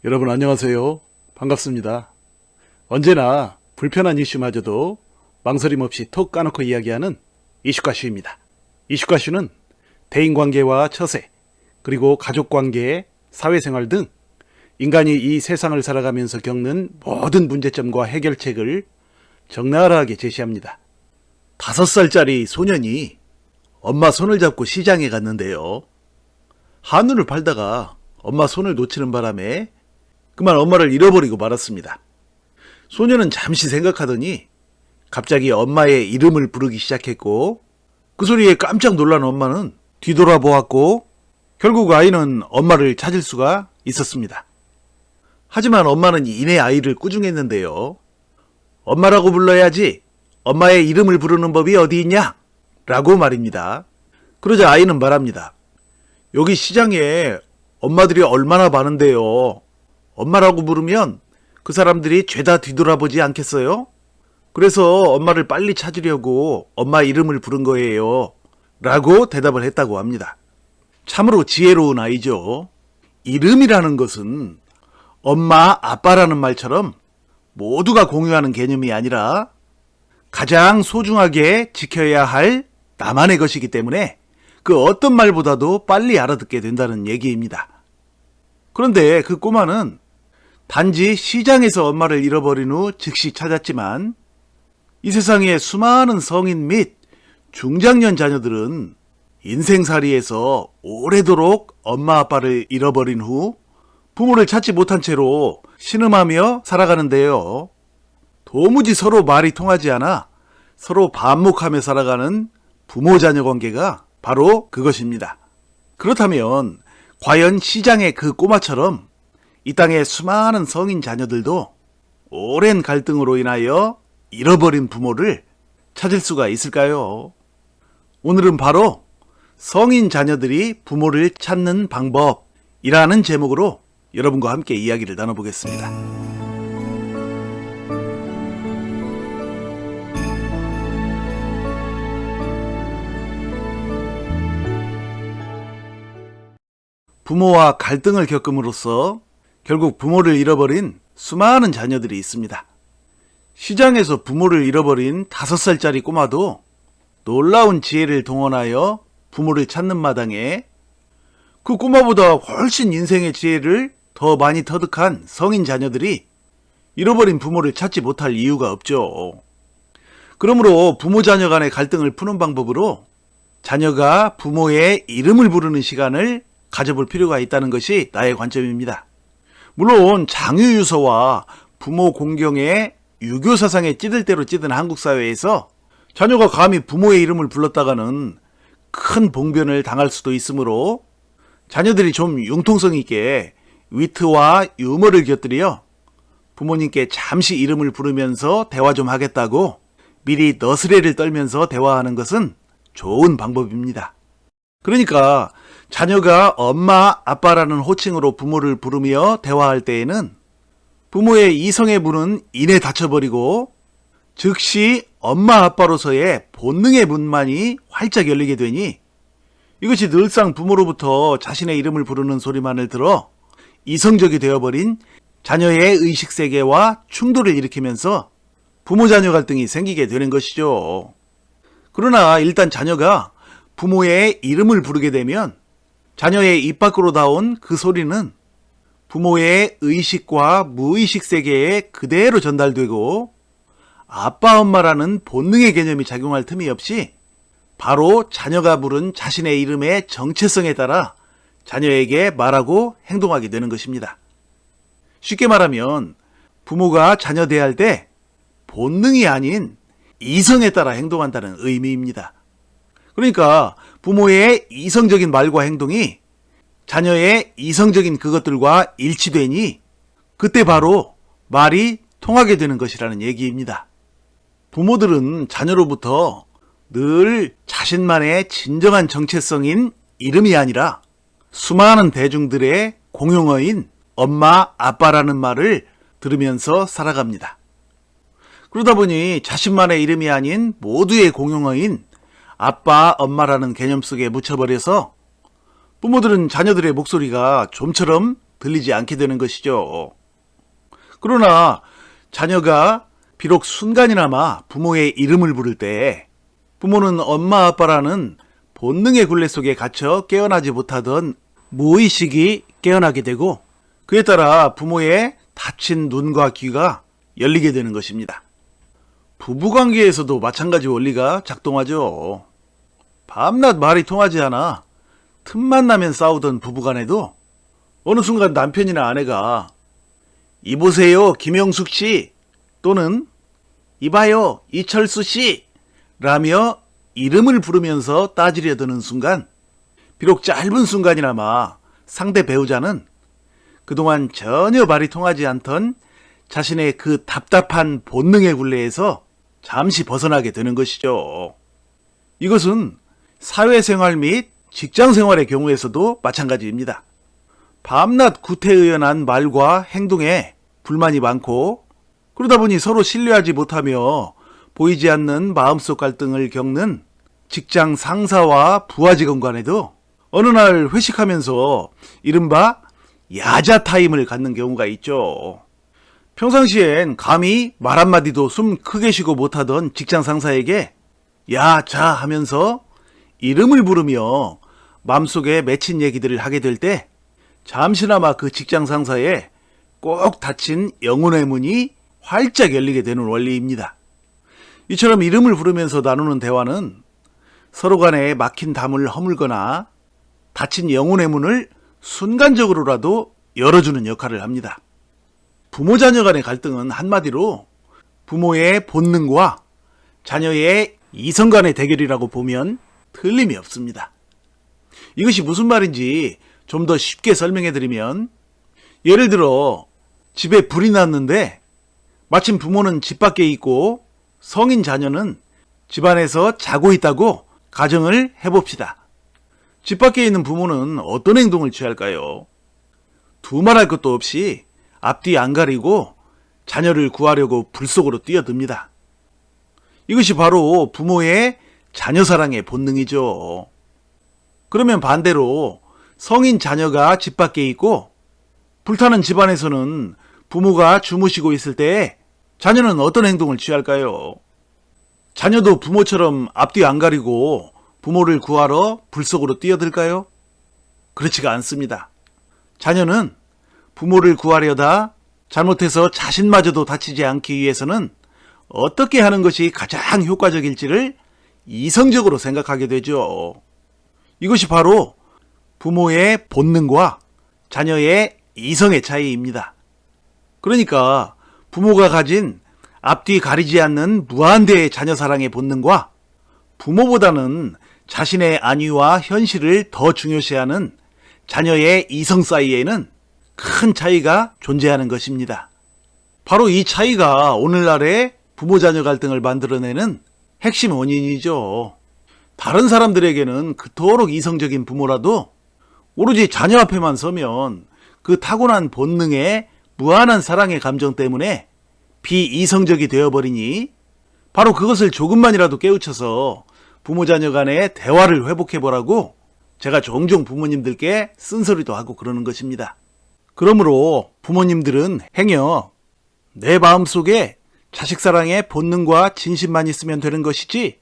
여러분 안녕하세요. 반갑습니다. 언제나 불편한 이슈마저도 망설임 없이 톡 까놓고 이야기하는 이슈가슈입니다. 이슈가슈는 대인관계와 처세, 그리고 가족관계, 사회생활 등 인간이 이 세상을 살아가면서 겪는 모든 문제점과 해결책을 적나라하게 제시합니다. 5살짜리 소년이 엄마 손을 잡고 시장에 갔는데요. 한우를 팔다가 엄마 손을 놓치는 바람에 그만 엄마를 잃어버리고 말았습니다. 소년은 잠시 생각하더니 갑자기 엄마의 이름을 부르기 시작했고, 그 소리에 깜짝 놀란 엄마는 뒤돌아보았고 결국 아이는 엄마를 찾을 수가 있었습니다. 하지만 엄마는 이내 아이를 꾸중했는데요. 엄마라고 불러야지 엄마의 이름을 부르는 법이 어디 있냐? 라고 말입니다. 그러자 아이는 말합니다. 여기 시장에 엄마들이 얼마나 많은데요. 엄마라고 부르면 그 사람들이 죄다 뒤돌아보지 않겠어요? 그래서 엄마를 빨리 찾으려고 엄마 이름을 부른 거예요. 라고 대답을 했다고 합니다. 참으로 지혜로운 아이죠. 이름이라는 것은 엄마, 아빠라는 말처럼 모두가 공유하는 개념이 아니라 가장 소중하게 지켜야 할 나만의 것이기 때문에 그 어떤 말보다도 빨리 알아듣게 된다는 얘기입니다. 그런데 그 꼬마는 단지 시장에서 엄마를 잃어버린 후 즉시 찾았지만, 이 세상의 수많은 성인 및 중장년 자녀들은 인생살이에서 오래도록 엄마 아빠를 잃어버린 후 부모를 찾지 못한 채로 신음하며 살아가는데요. 도무지 서로 말이 통하지 않아 서로 반목하며 살아가는 부모-자녀 관계가 바로 그것입니다. 그렇다면 과연 시장의 그 꼬마처럼 이 땅의 수많은 성인 자녀들도 오랜 갈등으로 인하여 잃어버린 부모를 찾을 수가 있을까요? 오늘은 바로 성인 자녀들이 부모를 찾는 방법이라는 제목으로 여러분과 함께 이야기를 나눠보겠습니다. 부모와 갈등을 겪음으로써 결국 부모를 잃어버린 수많은 자녀들이 있습니다. 시장에서 부모를 잃어버린 5살짜리 꼬마도 놀라운 지혜를 동원하여 부모를 찾는 마당에 그 꼬마보다 훨씬 인생의 지혜를 더 많이 터득한 성인 자녀들이 잃어버린 부모를 찾지 못할 이유가 없죠. 그러므로 부모-자녀 간의 갈등을 푸는 방법으로 자녀가 부모의 이름을 부르는 시간을 가져볼 필요가 있다는 것이 나의 관점입니다. 물론 장유유서와 부모 공경의 유교 사상에 찌들 대로 찌든 한국 사회에서 자녀가 감히 부모의 이름을 불렀다가는 큰 봉변을 당할 수도 있으므로 자녀들이 좀 융통성 있게 위트와 유머를 곁들여 부모님께 잠시 이름을 부르면서 대화 좀 하겠다고 미리 너스레를 떨면서 대화하는 것은 좋은 방법입니다. 그러니까 자녀가 엄마, 아빠라는 호칭으로 부모를 부르며 대화할 때에는 부모의 이성의 문은 이내 닫혀버리고 즉시 엄마, 아빠로서의 본능의 문만이 활짝 열리게 되니 이것이 늘상 부모로부터 자신의 이름을 부르는 소리만을 들어 이성적이 되어버린 자녀의 의식세계와 충돌을 일으키면서 부모-자녀 갈등이 생기게 되는 것이죠. 그러나 일단 자녀가 부모의 이름을 부르게 되면 자녀의 입 밖으로 나온 그 소리는 부모의 의식과 무의식 세계에 그대로 전달되고 아빠, 엄마라는 본능의 개념이 작용할 틈이 없이 바로 자녀가 부른 자신의 이름의 정체성에 따라 자녀에게 말하고 행동하게 되는 것입니다. 쉽게 말하면 부모가 자녀 대할 때 본능이 아닌 이성에 따라 행동한다는 의미입니다. 그러니까 부모의 이성적인 말과 행동이 자녀의 이성적인 그것들과 일치되니 그때 바로 말이 통하게 되는 것이라는 얘기입니다. 부모들은 자녀로부터 늘 자신만의 진정한 정체성인 이름이 아니라 수많은 대중들의 공용어인 엄마, 아빠라는 말을 들으면서 살아갑니다. 그러다 보니 자신만의 이름이 아닌 모두의 공용어인 아빠, 엄마라는 개념 속에 묻혀버려서 부모들은 자녀들의 목소리가 좀처럼 들리지 않게 되는 것이죠. 그러나 자녀가 비록 순간이나마 부모의 이름을 부를 때 부모는 엄마 아빠라는 본능의 굴레 속에 갇혀 깨어나지 못하던 무의식이 깨어나게 되고 그에 따라 부모의 닫힌 눈과 귀가 열리게 되는 것입니다. 부부관계에서도 마찬가지 원리가 작동하죠. 밤낮 말이 통하지 않아 틈만 나면 싸우던 부부간에도 어느 순간 남편이나 아내가 이보세요 김영숙 씨 또는 이봐요 이철수 씨 라며 이름을 부르면서 따지려 드는 순간 비록 짧은 순간이나마 상대 배우자는 그동안 전혀 말이 통하지 않던 자신의 그 답답한 본능의 굴레에서 잠시 벗어나게 되는 것이죠. 이것은 사회생활 및 직장생활의 경우에서도 마찬가지입니다. 밤낮 구태의연한 말과 행동에 불만이 많고 그러다 보니 서로 신뢰하지 못하며 보이지 않는 마음속 갈등을 겪는 직장 상사와 부하 직원 간에도 어느 날 회식하면서 이른바 야자 타임을 갖는 경우가 있죠. 평상시엔 감히 말 한마디도 숨 크게 쉬고 못하던 직장 상사에게 야, 자 하면서 이름을 부르며 마음속에 맺힌 얘기들을 하게 될 때 잠시나마 그 직장 상사의 꼭 닫힌 영혼의 문이 활짝 열리게 되는 원리입니다. 이처럼 이름을 부르면서 나누는 대화는 서로 간에 막힌 담을 허물거나 닫힌 영혼의 문을 순간적으로라도 열어주는 역할을 합니다. 부모 자녀 간의 갈등은 한마디로 부모의 본능과 자녀의 이성 간의 대결이라고 보면 틀림이 없습니다. 이것이 무슨 말인지 좀 더 쉽게 설명해 드리면 예를 들어 집에 불이 났는데 마침 부모는 집 밖에 있고 성인 자녀는 집 안에서 자고 있다고 가정을 해봅시다. 집 밖에 있는 부모는 어떤 행동을 취할까요? 두말할 것도 없이 앞뒤 안 가리고 자녀를 구하려고 불 속으로 뛰어듭니다. 이것이 바로 부모의 자녀 사랑의 본능이죠. 그러면 반대로 성인 자녀가 집 밖에 있고 불타는 집안에서는 부모가 주무시고 있을 때 자녀는 어떤 행동을 취할까요? 자녀도 부모처럼 앞뒤 안 가리고 부모를 구하러 불 속으로 뛰어들까요? 그렇지가 않습니다. 자녀는 부모를 구하려다 잘못해서 자신마저도 다치지 않기 위해서는 어떻게 하는 것이 가장 효과적일지를 이성적으로 생각하게 되죠. 이것이 바로 부모의 본능과 자녀의 이성의 차이입니다. 그러니까 부모가 가진 앞뒤 가리지 않는 무한대의 자녀 사랑의 본능과 부모보다는 자신의 안위와 현실을 더 중요시하는 자녀의 이성 사이에는 큰 차이가 존재하는 것입니다. 바로 이 차이가 오늘날의 부모-자녀 갈등을 만들어내는 핵심 원인이죠. 다른 사람들에게는 그토록 이성적인 부모라도 오로지 자녀 앞에만 서면 그 타고난 본능의 무한한 사랑의 감정 때문에 비이성적이 되어버리니 바로 그것을 조금만이라도 깨우쳐서 부모-자녀 간의 대화를 회복해보라고 제가 종종 부모님들께 쓴소리도 하고 그러는 것입니다. 그러므로 부모님들은 행여 내 마음속에 자식 사랑의 본능과 진심만 있으면 되는 것이지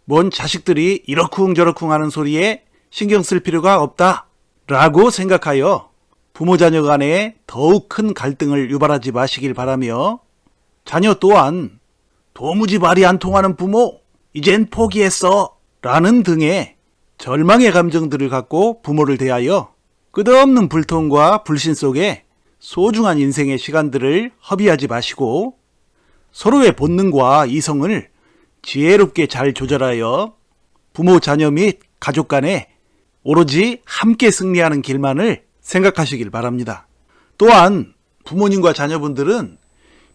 뭔 자식들이 이러쿵저러쿵 하는 소리에 신경 쓸 필요가 없다 라고 생각하여 부모-자녀 간에 더욱 큰 갈등을 유발하지 마시길 바라며 자녀 또한 도무지 말이 안 통하는 부모 이젠 포기했어 라는 등의 절망의 감정들을 갖고 부모를 대하여 끝없는 불통과 불신 속에 소중한 인생의 시간들을 허비하지 마시고 서로의 본능과 이성을 지혜롭게 잘 조절하여 부모, 자녀 및 가족 간에 오로지 함께 승리하는 길만을 생각하시길 바랍니다. 또한 부모님과 자녀분들은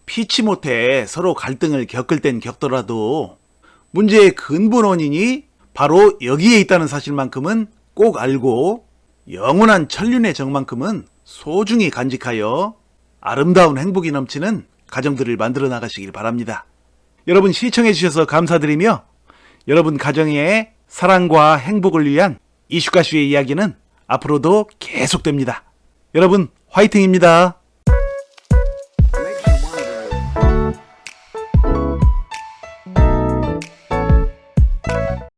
피치 못해 서로 갈등을 겪을 땐 겪더라도 문제의 근본 원인이 바로 여기에 있다는 사실만큼은 꼭 알고 영원한 천륜의 정만큼은 소중히 간직하여 아름다운 행복이 넘치는 가정들을 만들어 나가시길 바랍니다. 여러분 시청해 주셔서 감사드리며 여러분 가정의 사랑과 행복을 위한 이슈가슈의 이야기는 앞으로도 계속됩니다. 여러분 화이팅입니다.